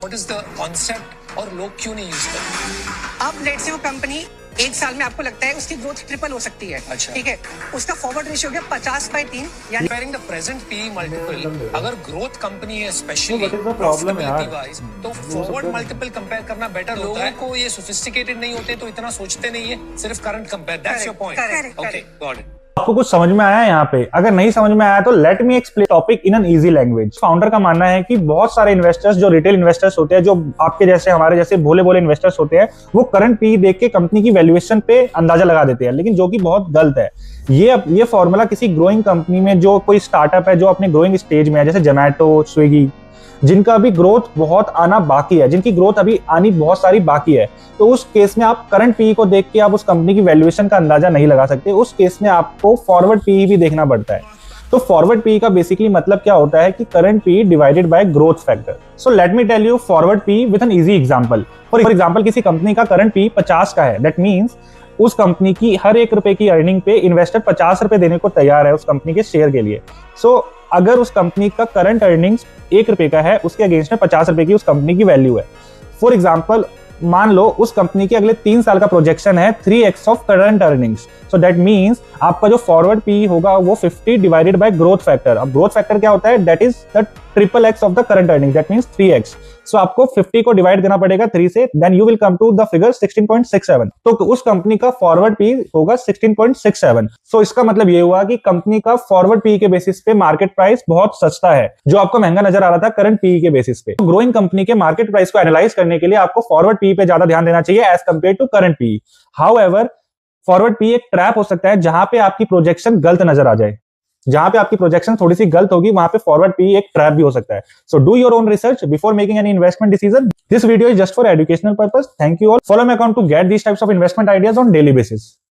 What is the concept और लोग क्यों नहीं यूज करते? अब लेट्स से वो कंपनी एक साल में आपको लगता है उसकी ग्रोथ ट्रिपल हो सकती है। अच्छा। ठीक है, उसका फॉरवर्ड रेशियो हो गया 50/3 यानी comparing the present P multiple, अगर ग्रोथ कंपनी है specially what is the problem यार? वाइज, तो फॉरवर्ड मल्टीपल कंपेयर करना बेटर होता है। लोगों को ये सोफिस्टिकेटेड नहीं होते तो इतना सोचते नहीं है, सिर्फ current compare. That's your point. Okay, got it. आपको कुछ समझ में आया यहाँ पे? अगर नहीं समझ में आया तो let me explain topic in an easy language. Founder का मानना है कि बहुत सारे इन्वेस्टर्स जो रिटेल इन्वेस्टर्स होते हैं, जो आपके जैसे हमारे जैसे भोले भोले इन्वेस्टर्स होते हैं, वो करंट पी देख के कंपनी की वैल्यूएशन पे अंदाजा लगा देते हैं, लेकिन जो कि बहुत गलत है। ये फॉर्मूला किसी ग्रोइंग कंपनी में, जो कोई स्टार्टअप है जो अपने ग्रोइंग स्टेज में है, जैसे जोमैटो, स्विगी, जिनका अभी ग्रोथ बहुत आना बाकी है, जिनकी ग्रोथ अभी आनी बहुत सारी बाकी है, तो उस केस में आप करंट पीई को देख के आप उस कंपनी की वैल्यूएशन का अंदाजा नहीं लगा सकते। उस केस में आपको फॉरवर्ड पीई भी देखना पड़ता है। तो फॉरवर्ड पीई का बेसिकली मतलब क्या होता है कि current PE divided by growth factor. So let me tell you forward PE with an easy example. For example, किसी कंपनी का करंट पीई 50 का है, दैट मींस उस कंपनी की हर 1 रुपए की अर्निंग पे इन्वेस्टर 50 रुपए देने को तैयार है उस कंपनी के शेयर के लिए। सो अगर उस कंपनी का करंट अर्निंग्स 1 रुपए का है, उसके अगेंस्ट में 50 रुपए की उस कंपनी की वैल्यू है। फॉर एग्जाम्पल, मान लो उस कंपनी के अगले 3 साल का प्रोजेक्शन है 3x of current earnings. So that means आपका जो फॉरवर्ड पी होगा वो 50 डिवाइडेड बाय ग्रोथ फैक्टर। अब ग्रोथ फैक्टर क्या होता है? That is the triple X of the current earning, that means 3x। So आपको 50 को डिवाइड देना पड़ेगा 3 से, then you will come to the figure 16.67। तो उस कंपनी का फॉरवर्ड पी होगा 16.67। सो इसका मतलब ये हुआ कि कंपनी का फॉरवर्ड पी के बेसिस पे मार्केट प्राइस बहुत सस्ता है, जो आपको महंगा नजर आ रहा था करंट पी के बेसिस पे। ग्रोइंग कंपनी के मार्केट प्राइस को एनालाइज करने के लिए आपको फॉरवर्ड पी पे ज्यादा ध्यान देना चाहिए as compare to current P. However, forward P एक ट्रैप हो सकता है जहां पे आपकी प्रोजेक्शन गलत नजर आ जाए। जहां पे आपकी प्रोजेक्शन थोड़ी सी गलत होगी, वहां पे फॉरवर्ड पी एक ट्रैप भी हो सकता है। So do your own research before making any investment decision. This video is just for educational purpose. Thank you all. Follow my account to get these types of investment ideas on daily basis.